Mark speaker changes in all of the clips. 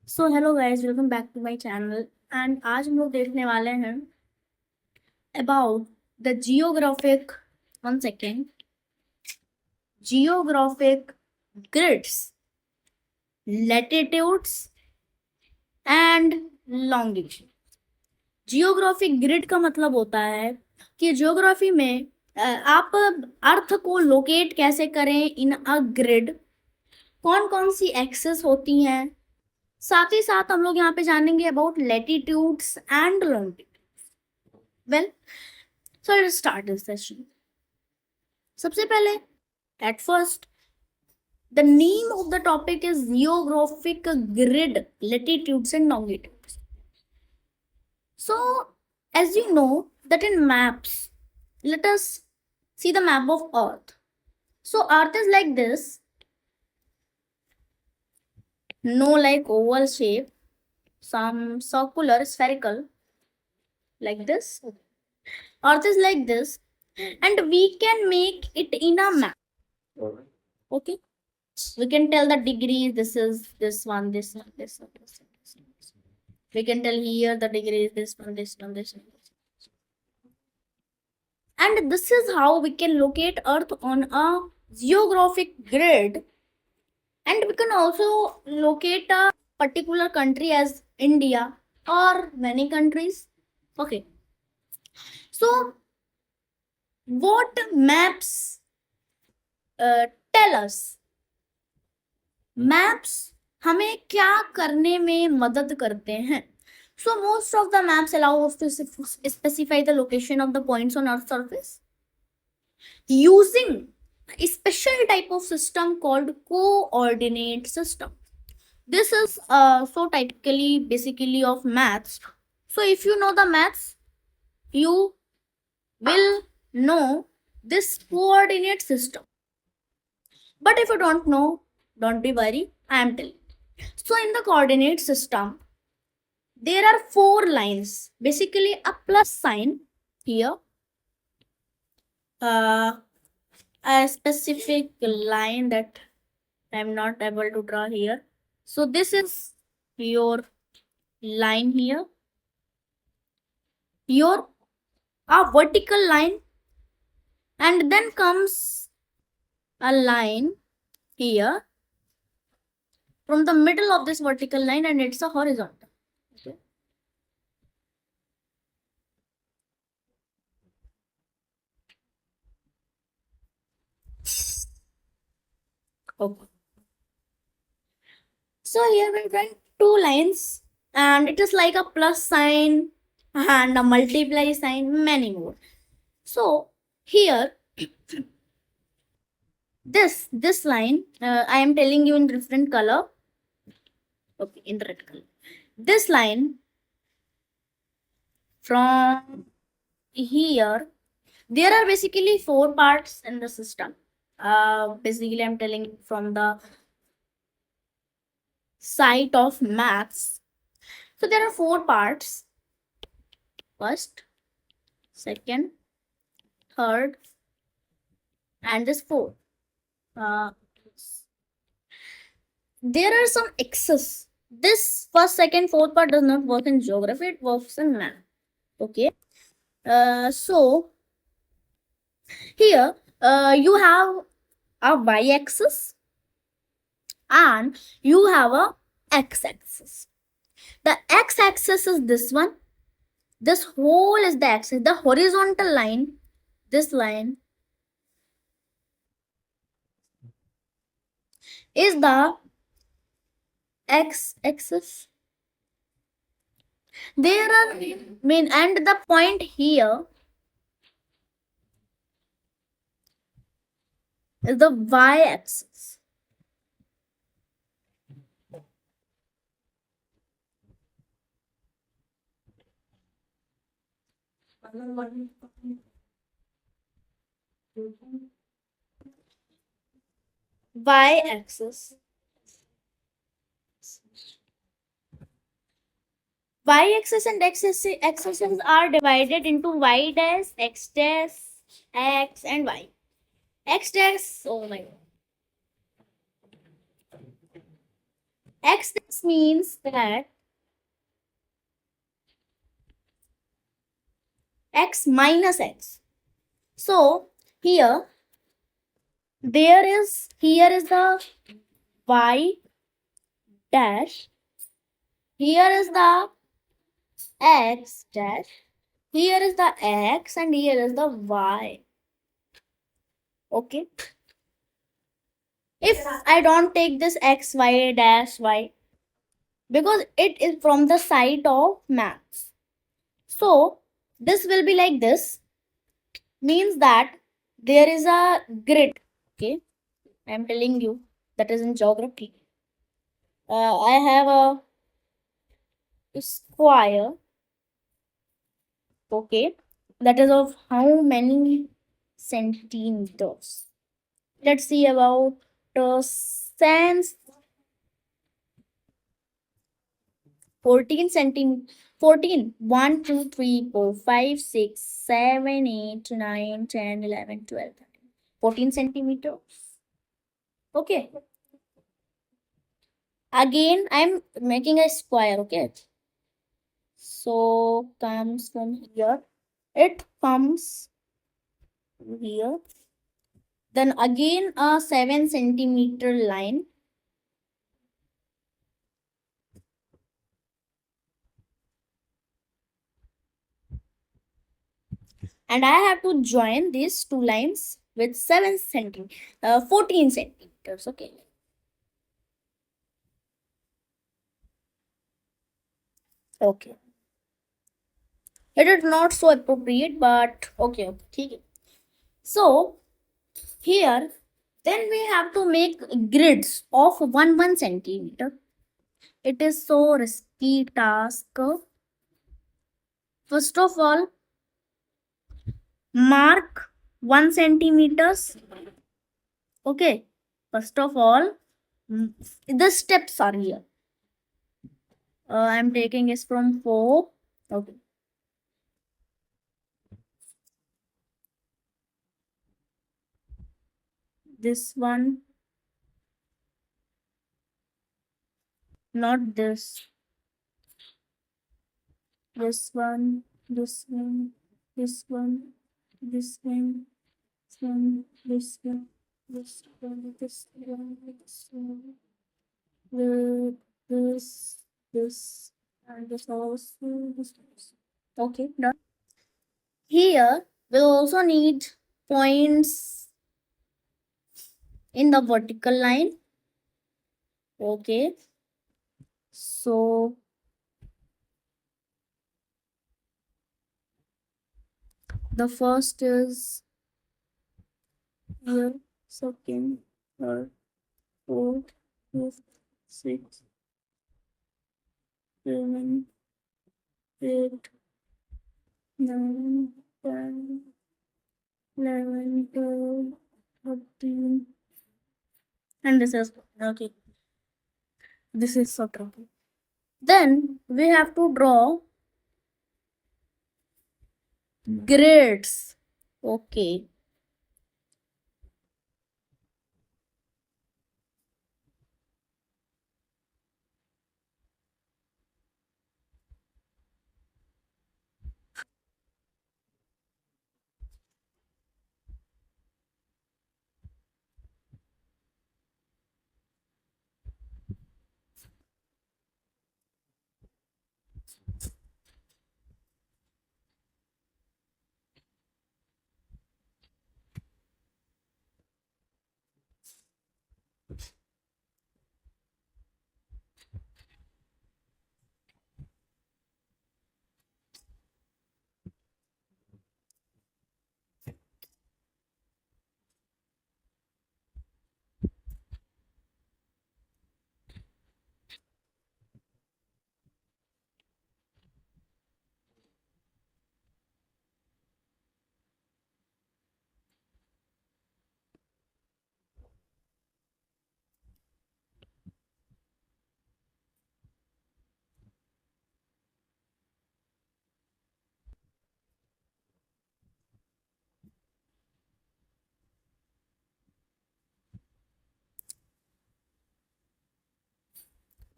Speaker 1: So hello guys, welcome back to my channel. And आज हम लोग देखने वाले हैं about the geographic, one second, geographic grids, latitudes and longitude. Geographic grid का मतलब होता है कि ज्योग्राफी में आप अर्थ को लोकेट कैसे करें इन अ ग्रिड, कौन कौन सी एक्सेस होती हैं। साथ ही साथ हम लोग यहाँ पे जानेंगे about latitudes and longitude. Well, so let's start this session. सबसे पहले, at first, the name of the topic is geographic grid, latitudes and longitudes. So, as you know that in maps, let us see the map of Earth. So, Earth is like this, no like oval shape, some circular, spherical, like this. Earth is like this, and we can make it in a map. Okay, we can tell the degrees. This is this one, this one, this one, this one, this one, this one. We can tell here the degrees, this one, this one, this one, this one. And this is how we can locate Earth on a geographic grid. And we can also locate a particular country as India or many countries. Okay, so what maps tell us? Maps हमें क्या करने में मदद करते हैं? So most of the maps allow us to specify the location of the points on Earth's surface using a special type of system called coordinate system. This is so typically basically of maths. So if you know the maths, you will know this coordinate system. But if you don't know, don't be worried, I am telling. So in the coordinate system, there are four lines, basically a plus sign here, a specific line that I'm not able to draw here. So this is your line here, your a vertical line, and then comes a line here from the middle of this vertical line, and it's a horizontal. Okay. So here we're drawing two lines, and it is like a plus sign and a multiply sign, many more. So here, this line, I am telling you in different color. Okay, in red color. This line from here, there are basically four parts in the system. Basically, I'm telling from the site of maths. So there are four parts: first, second, third, and this fourth. Uh, there are some excess. This first, second, fourth part does not work in geography, it works in math. Okay. So here you have a y-axis and you have a x-axis. The x-axis is this one. This whole is the axis. The horizontal line, this line, is the x-axis. There are and the point here is the y-axis. Y-axis. Y-axis and x-axis are divided into y dash, x dash, x and y. X dash, oh my god. X this means that x minus x. So here here is the y dash, here is the x dash, here is the x, and here is the y. Okay. If I don't take this x, y dash, y, because it is from the side of maths. So this will be like this, means that there is a grid. Okay. I am telling you that is in geography. I have a square. Okay. That is of how many centimeters? Let's see about sense 14 centimeters. 14. 1, 2, 3, 4, 5, 6, 7, 8, 9, 10, 11, 12, 13. 14 centimeters. Okay. Again, I'm making a square. Okay. So comes from here. It comes here. Then again a 7 centimeter line. And I have to join these two lines with 14 centimeters. Okay. Okay. It is not so appropriate, but okay. Okay. So here, then we have to make grids of 1 centimeter. It is so risky task. First of all, mark 1 centimeters. Okay. First of all, the steps are here. I'm taking is from 4. Okay. This one, not this. This one, this one, this one, this one, this one, this one, this one, this one, this one, this, and this also, this. Okay, done. Here, we'll also need points in the vertical line. Okay. So the first is here, second, third, fourth, fifth, sixth, 7, 8, 9, 10, 11, 12, 13. And this is okay. This is so tricky. Then we have to draw grids. Okay.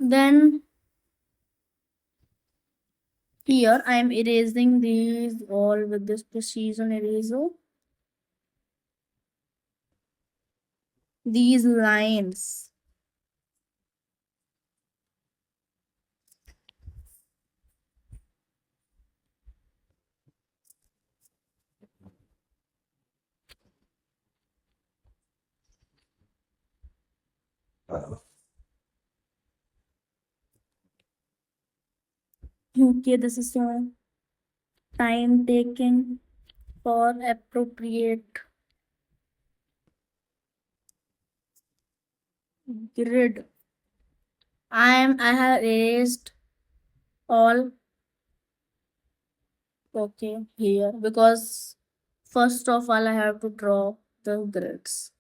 Speaker 1: Then here I am erasing these all with this precision eraser. These lines. Okay, this is so time taking for appropriate grid. I have erased all. Okay, here because first of all I have to draw the grids.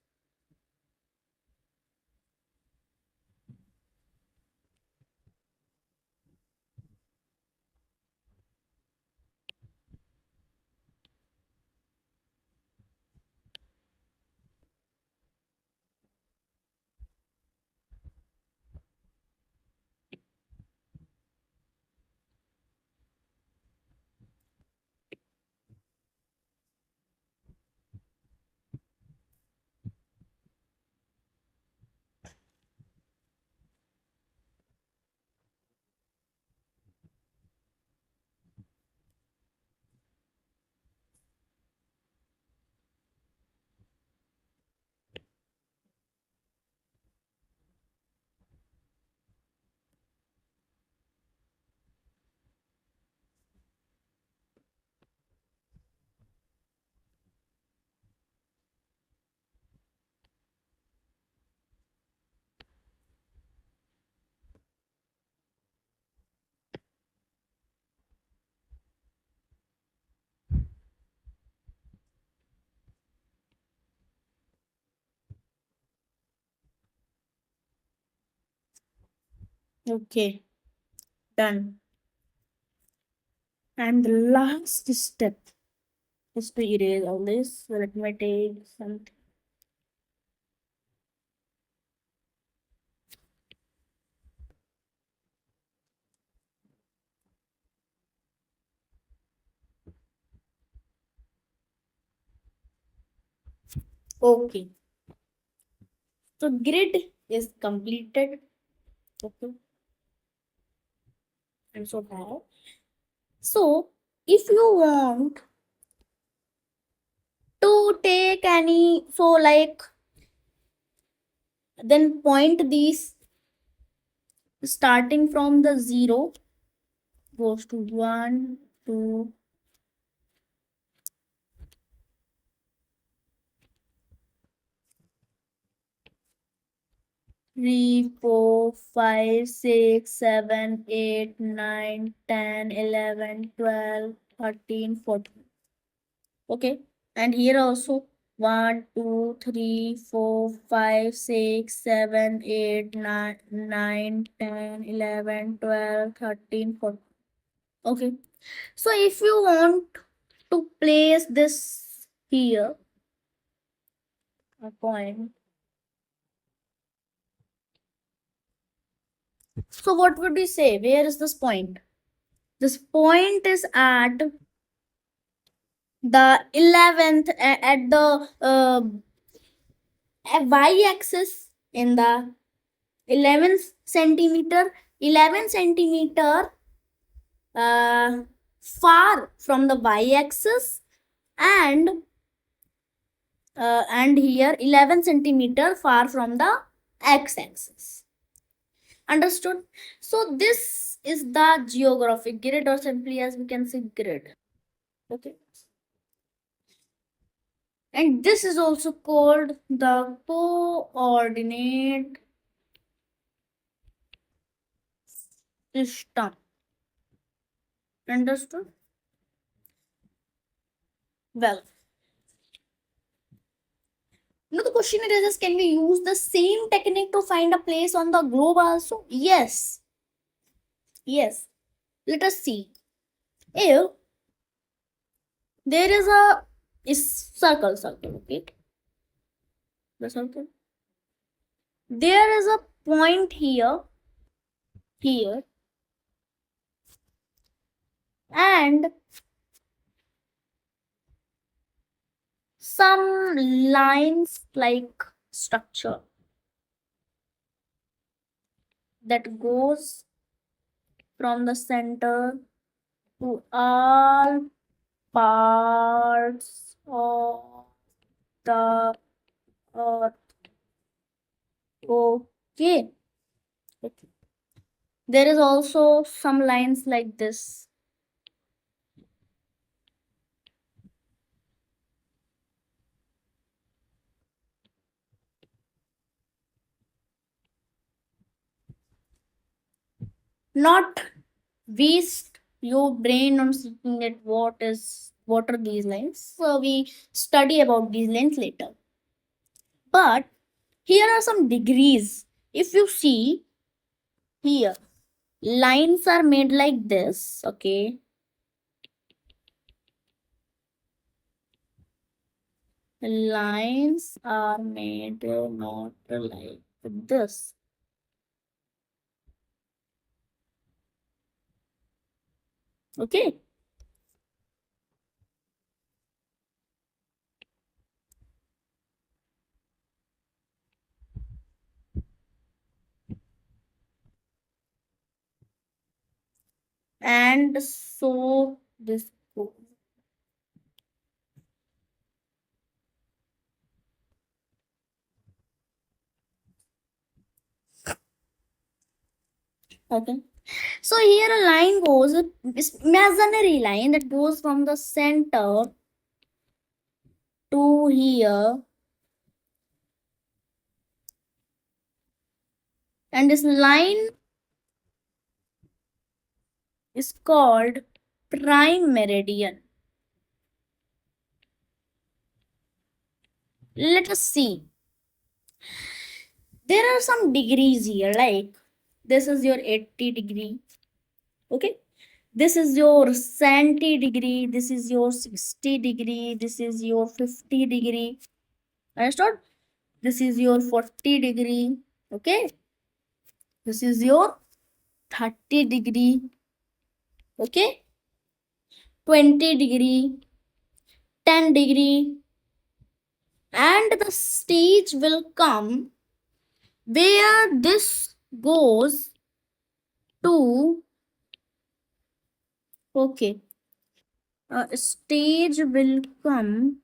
Speaker 1: Okay, done. And the last step is to erase all this. So let me take something. Okay, so grid is completed. Okay, and so now, so if you want to take any, so like, then point these starting from the 0 goes to 1, 2, 3, 4, 5, 6, 7, 8, 9, 10, 11, 12, 13, 14. Okay, and here also 1, 2, 3, 4, 5, 6, 7, 8, 9, 10, 11, 12, 13, 14. Okay, so if you want to place this here, a point, so what would we say? Where is this point? This point is at the 11th, at the y-axis in the 11 centimeter, 11 centimeter far from the y-axis, and here 11 centimeter far from the x-axis. Understood? So this is the geographic grid, or simply as we can say grid. Okay, and this is also called the coordinate system. Understood? Well, now the question is, can we use the same technique to find a place on the globe also? Yes. Yes. Let us see. If there is a circle, okay? The circle. There is a point here here, and some lines like structure that goes from the center to all parts of the earth. Okay. There is also some lines like this. Not waste your brain on thinking that what are these lines. So we study about these lines later. But here are some degrees. If you see here, lines are made like this, okay? Lines are made not like this. Okay. And so this goes. Okay. So here a line goes, it's imaginary line that goes from the center to here, and this line is called prime meridian. Let us see. There are some degrees here, like this is your 80 degree. Okay. This is your 70 degree. This is your 60 degree. This is your 50 degree. Understood? This is your 40 degree. Okay. This is your 30 degree. Okay. 20 degree. 10 degree. And the stage will come where this goes to, okay, a stage will come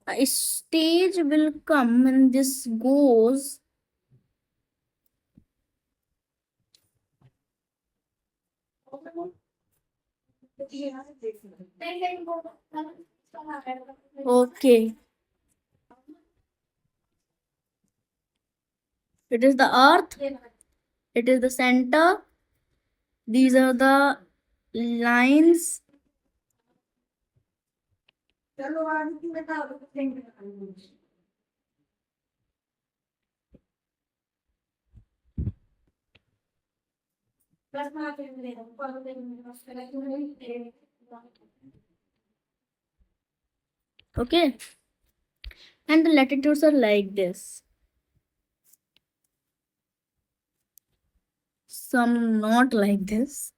Speaker 1: a stage will come when this goes okay. It is the earth, it is the center, these are the lines. Okay, and the latitudes are like this, some not like this.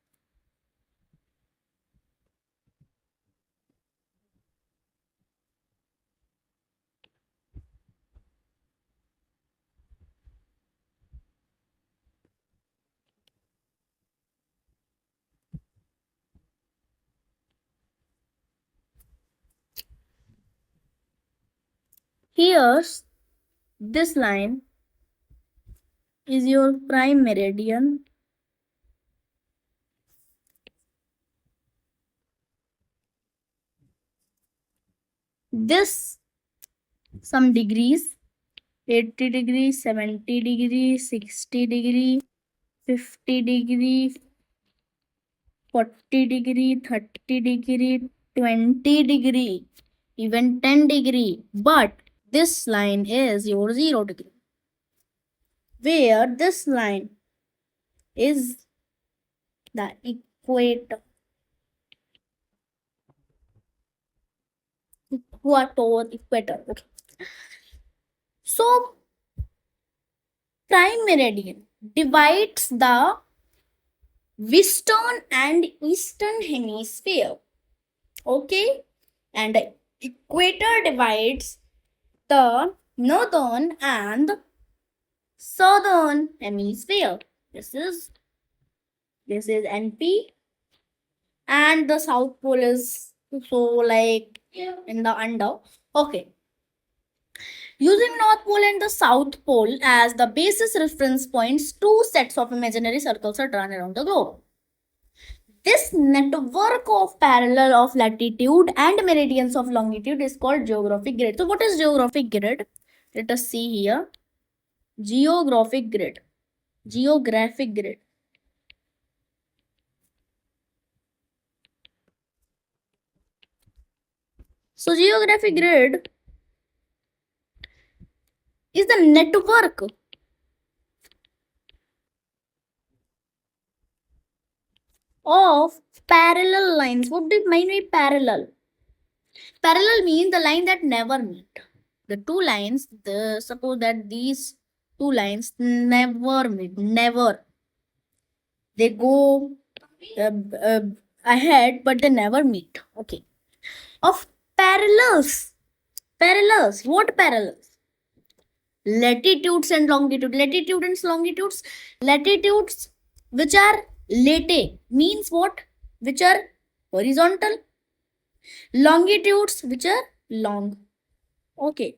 Speaker 1: Here's this line is your prime meridian. This some degrees, 80 degree, 70 degree, 60 degree, 50 degree, 40 degree, 30 degree, 20 degree, even 10 degree. But this line is your 0 degree, where this line is the equator. who are toward equator. Okay. So prime meridian divides the western and eastern hemisphere. Okay, and the equator divides the northern and southern hemisphere. This is NP, and the south pole is so like in the under. Okay. Using North Pole and the South Pole as the basis reference points, two sets of imaginary circles are drawn around the globe. This network of parallel of latitude and meridians of longitude is called geographic grid. So what is geographic grid? Let us see here. Geographic grid. Geographic grid. So geographic grid is the network of parallel lines. What do you mean by parallel? Parallel means the line that never meet. The two lines, suppose that these two lines never meet, never. They go uh, uh, ahead, but they never meet. Okay. Of parallels. Parallels. What parallels? Latitudes and longitude. Latitudes which are late means what? Which are horizontal. Longitudes which are long. Okay.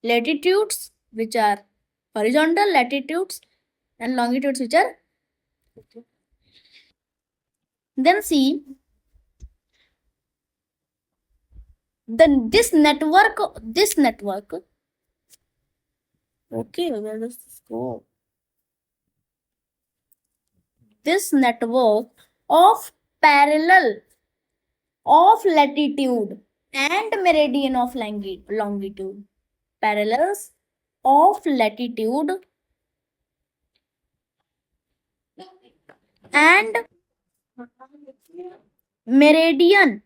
Speaker 1: Latitudes which are horizontal, latitudes and longitudes which are. Then see, then this network, okay, where does this go? This network of parallel of latitude and meridian of longitude, parallels of latitude and meridian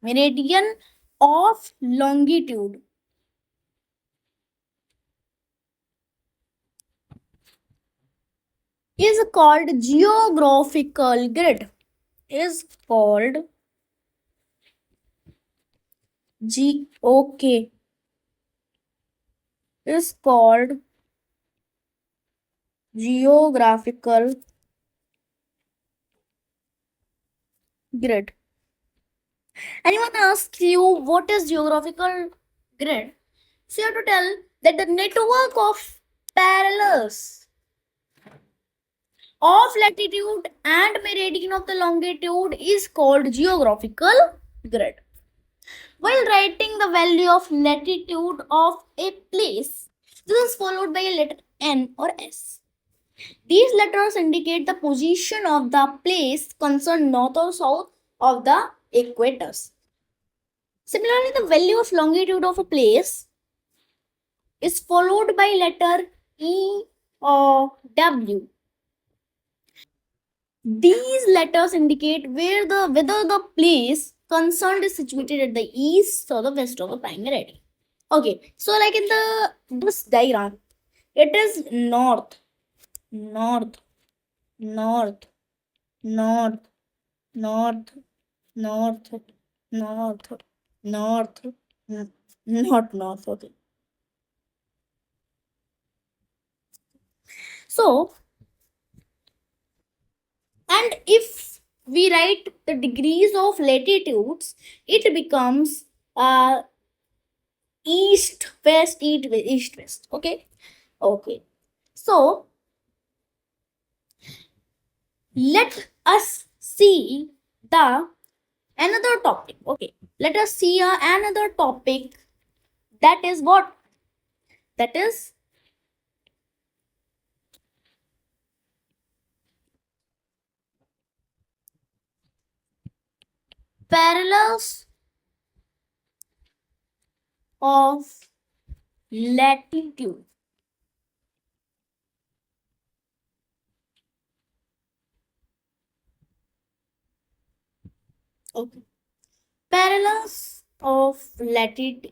Speaker 1: meridian of longitude is called geographical grid. Is called okay. Is called geographical grid. Anyone asks you what is geographical grid? So you have to tell that the network of parallels of latitude and meridian of the longitude is called geographical grid. While writing the value of latitude of a place, this is followed by a letter N or S. These letters indicate the position of the place concerned north or south of the equators. Similarly, the value of longitude of a place is followed by letter E or W. These letters indicate whether the place concerned is situated at the east or the west of the prime meridian. Okay, so like in this diagram, it is north, north, north, north, north, north, north, north, not north. Okay. So, and if we write the degrees of latitudes, it becomes east, west. Okay. Okay. So, let us see the another topic. Okay. Let us see another topic. That is what? That is parallels of latitude. Okay. Parallels of latitude.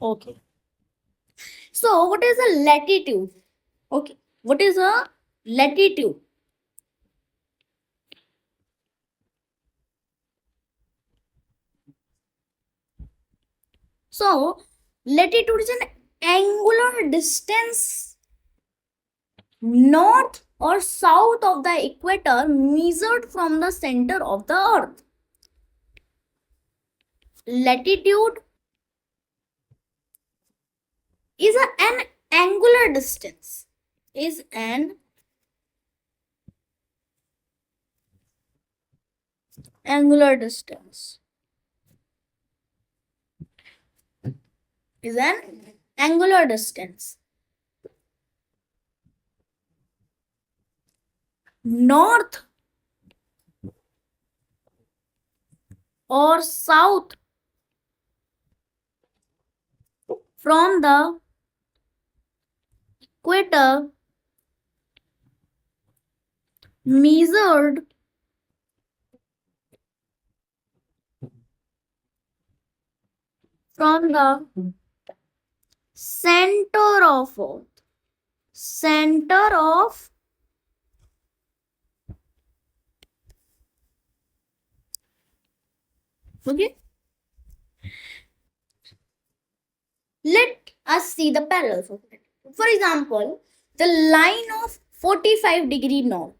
Speaker 1: Okay. So, what is a latitude? Okay. What is a latitude? So, latitude is an angular distance north or south of the equator measured from the center of the earth. Latitude is an angular distance. Is an angular distance. Is an angular distance north or south from the equator measured from the center of earth. Center of okay. Let us see the parallels of it. For example, the line of 45-degree north.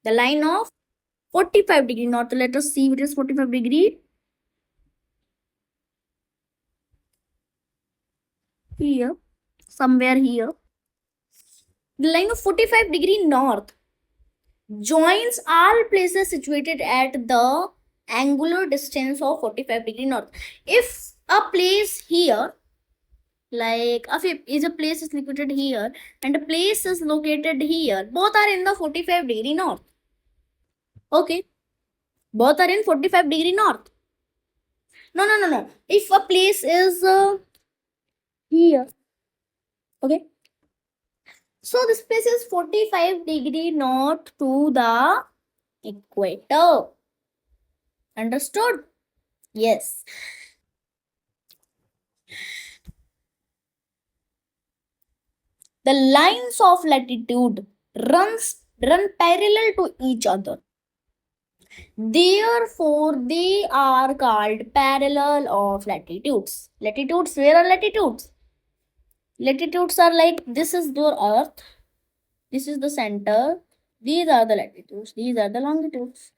Speaker 1: The line of 45-degree north. Let us see what is 45-degree. Here, somewhere here. The line of 45-degree north joins all places situated at the angular distance of 45-degree north. If a place here, like if a place is located here and a place is located here, both are in the 45-degree north. Okay, both are in 45-degree north. No. If a place is here, okay, so this place is 45-degree north to the equator. Understood? Yes. The lines of latitude run parallel to each other. Therefore, they are called parallel of latitudes. Latitudes, where are latitudes? Latitudes are like this is your earth, this is the center, these are the latitudes, these are the longitudes.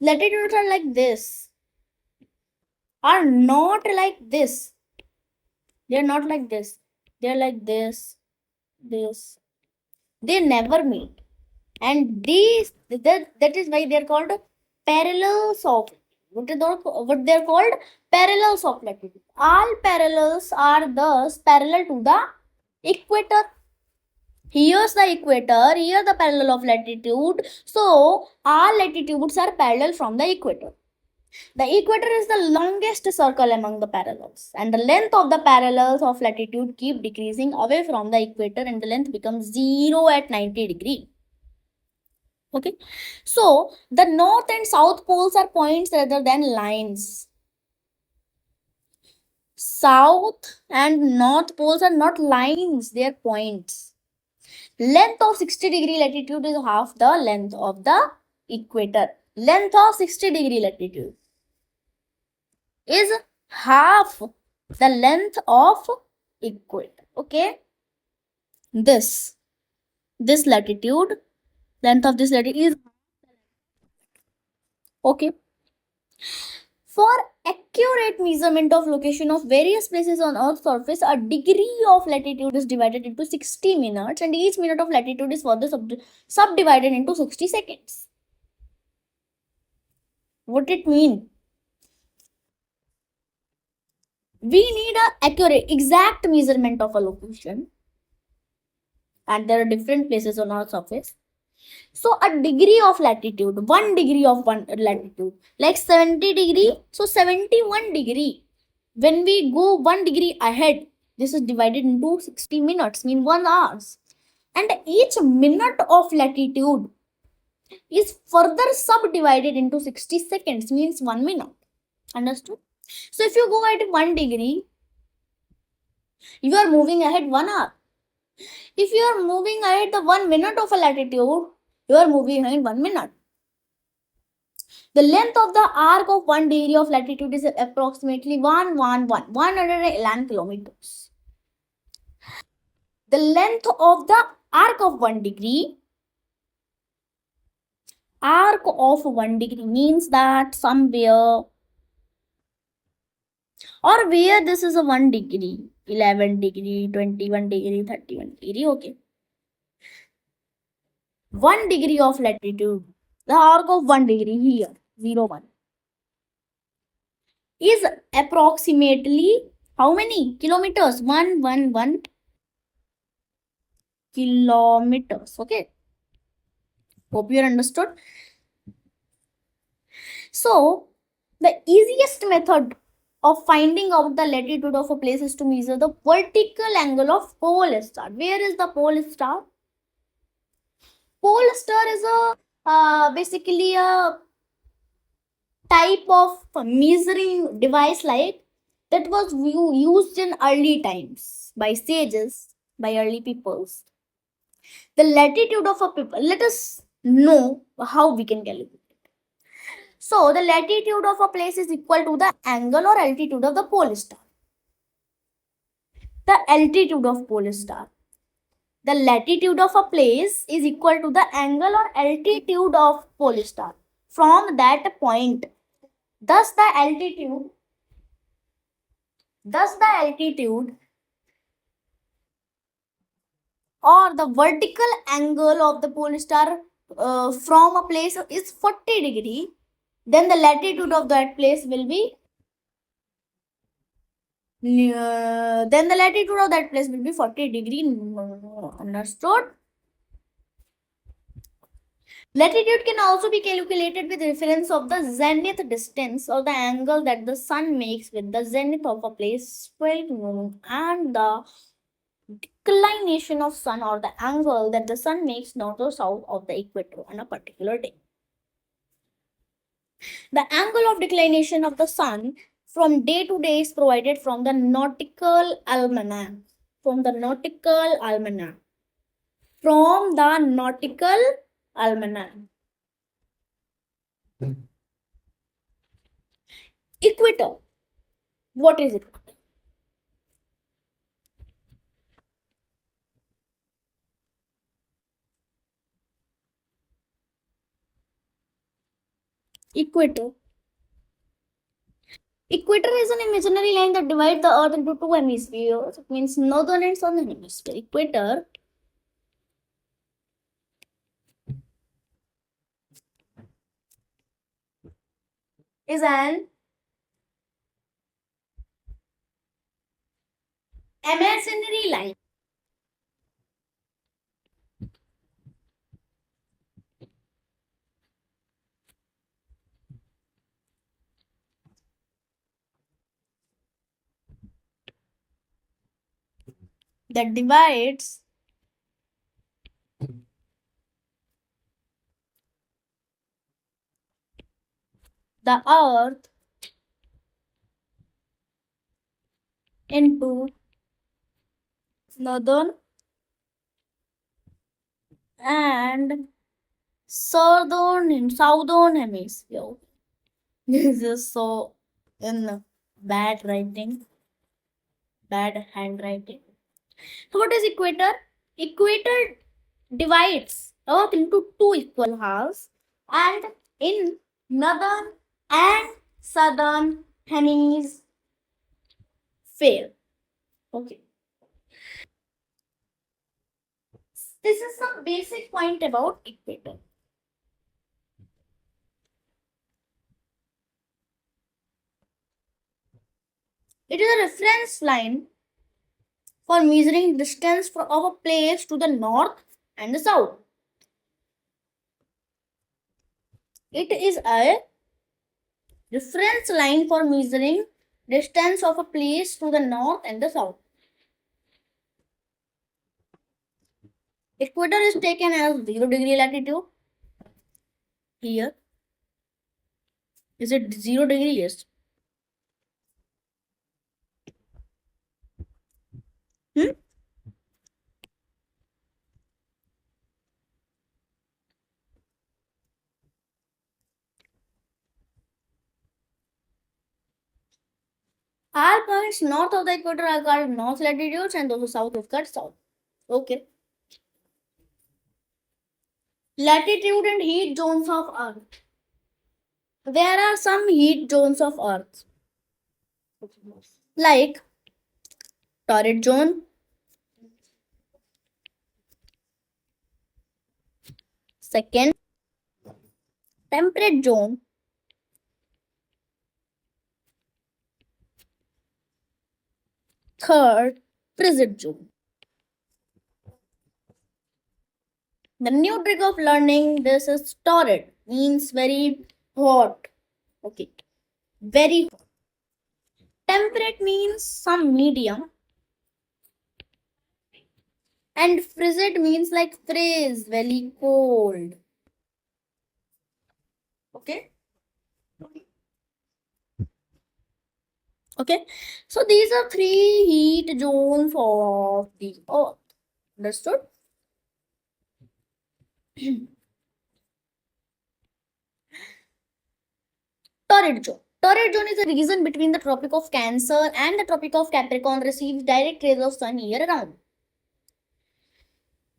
Speaker 1: Latitudes are like this, are not like this. They're not like this. They're like this, this. They never meet. And that is why they're called parallels of what they're called parallels of latitude. All parallels are thus parallel to the equator. Here's the equator, here the parallel of latitude. So all latitudes are parallel from the equator. The equator is the longest circle among the parallels, and the length of the parallels of latitude keep decreasing away from the equator, and the length becomes 0 at 90 degree. Okay, so the north and south poles are points rather than lines. South and north poles are not lines, they are points. Length of 60-degree latitude is half the length of the equator. Length of 60-degree latitude is half the length of equator. Okay, this latitude, length of this latitude is okay. For accurate measurement of location of various places on Earth's surface, a degree of latitude is divided into 60 minutes, and each minute of latitude is further subdivided into 60 seconds. What it mean? We need an accurate, exact measurement of a location, and there are different places on Earth's surface. So a degree of latitude, 1 degree of one latitude, like 70 degree. So 71 degree. When we go 1 degree ahead, this is divided into 60 minutes, mean 1 hours. And each minute of latitude is further subdivided into 60 seconds, means 1 minute. Understood? So if you go at 1 degree, you are moving ahead 1 hour. If you are moving ahead the 1 minute of a latitude, you are moving ahead 1 minute. The length of the arc of 1 degree of latitude is approximately 111 kilometers. The length of the arc of 1 degree, means that somewhere or where this is a 1 degree, 11 degree, 21 degree, 31 degree, okay. 1 degree of latitude, the arc of 1 degree here, 0, 1, is approximately how many kilometers? 111 kilometers, okay. Hope you understood. So, the easiest method of finding out the latitude of a place is to measure the vertical angle of pole star. Where is the pole star? Pole star is a basically a type of measuring device like that was used in early times by sages, by early peoples. The latitude of a people. Let us know how we can calculate. So the latitude of a place is equal to the angle or altitude of the pole star. The altitude of pole star. The latitude of a place is equal to the angle or altitude of pole star from that point. Thus the altitude or the vertical angle of the pole star from a place is 40 degree. Then the latitude of that place will be then the latitude of that place will be 40 degree. Understood? Latitude can also be calculated with reference of the zenith distance or the angle that the sun makes with the zenith of a place, straight moon, and the declination of sun or the angle that the sun makes north or south of the equator on a particular day. The angle of declination of the sun from day to day is provided from the nautical almanac. From the nautical almanac. From the nautical almanac. Equator. What is it? Equator. Equator is an imaginary line that divides the earth into two hemispheres. It means northern and southern hemisphere. Equator is an imaginary line that divides the earth into northern and southern hemisphere. This is so in bad writing, bad handwriting. So what is equator? Equator divides earth into two equal halves and in northern and southern hemisphere. Okay. This is some basic point about equator. It is a reference line for measuring distance of a place to the north and the south. It is a reference line for measuring distance of a place to the north and the south. Equator is taken as 0 degree latitude. Here, is it 0 degree? Yes. Hmm? All points north of the equator are called north latitudes and those south is called south. Okay. Latitude and heat zones of Earth. There are some heat zones of Earth, like torrid zone, second, temperate zone, third, frigid zone. The new trick of learning this is torrid means very hot. Okay, very hot. Temperate means some medium, and frigid means like freeze, very cold. Okay. Okay. So these are three heat zones of the Earth. Understood? Torrid zone. Torrid zone is a region between the Tropic of Cancer and the Tropic of Capricorn receives direct rays of sun year round.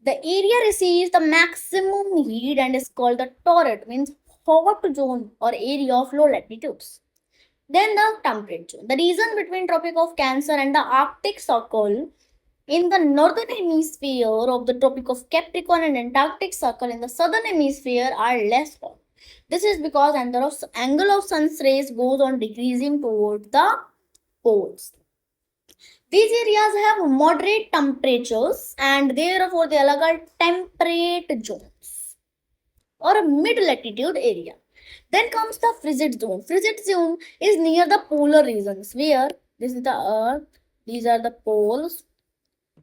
Speaker 1: The area receives the maximum heat and is called the torrid, means hot zone or area of low latitudes. Then the temperate zone. The region between Tropic of Cancer and the Arctic Circle in the northern hemisphere of the Tropic of Capricorn and Antarctic Circle in the southern hemisphere are less hot. This is because angle of sun's rays goes on decreasing toward the poles. These areas have moderate temperatures and therefore they are called temperate zones or mid-latitude area. Then comes the frigid zone. Frigid zone is near the polar regions where this is the earth, these are the poles.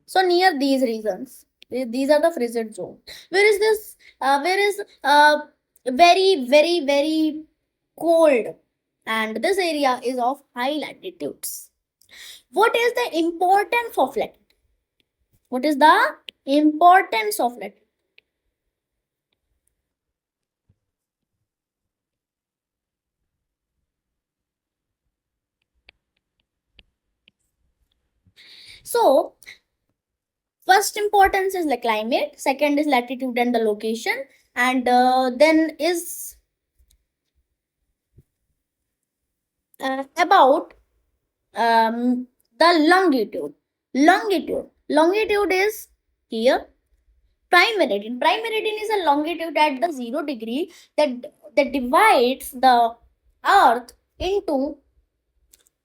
Speaker 1: So near these regions, these are the frigid zone. Where is this? Where is very cold, and this area is of high latitudes. What is the importance of latitude? What is the importance of latitude? So, first importance is the climate, second is latitude and the location, and then is about the longitude. Longitude is here. Prime meridian. Prime meridian is a longitude at the 0 degree that divides the Earth into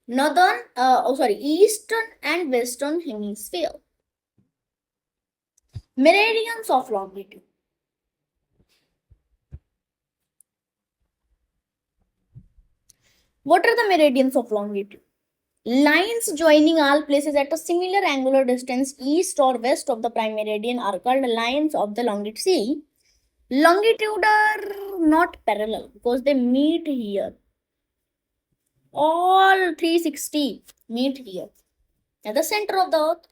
Speaker 1: eastern and western hemisphere. Meridians of longitude. What are the meridians of longitude? Lines joining all places at a similar angular distance east or west of the prime meridian are called lines of the longitude. See, longitude are not parallel because they meet here. All 360 meet here at the center of the earth.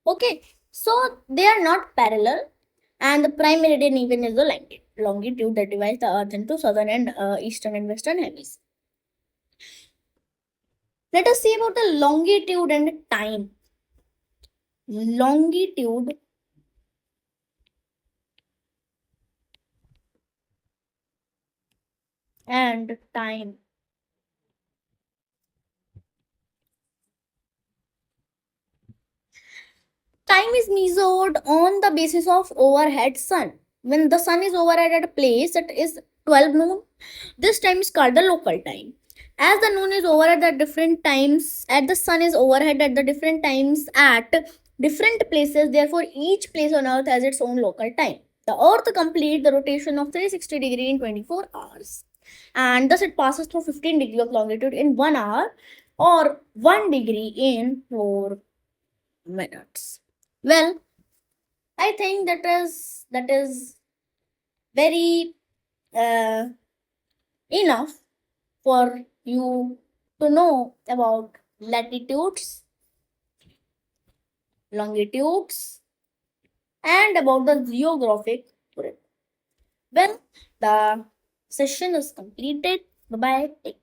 Speaker 1: Okay, so they are not parallel, and the prime meridian even is the longitude that divides the earth into southern and eastern and western hemispheres. Let us see about the longitude and time. Longitude and time. Time is measured on the basis of overhead sun. When the sun is overhead at a place, it is 12 noon. This time is called the local time. As the noon is overhead at different times, at the sun is overhead at the different times at different places. Therefore, each place on earth has its own local time. The earth completes the rotation of 360 degree in 24 hours. and thus it passes through 15 degree of longitude in 1 hour or 1 degree in 4 minutes. Well, I think that is very uh, enough for you to know about latitudes, longitudes, and about the geographic grid. Well, the session is completed. Bye bye.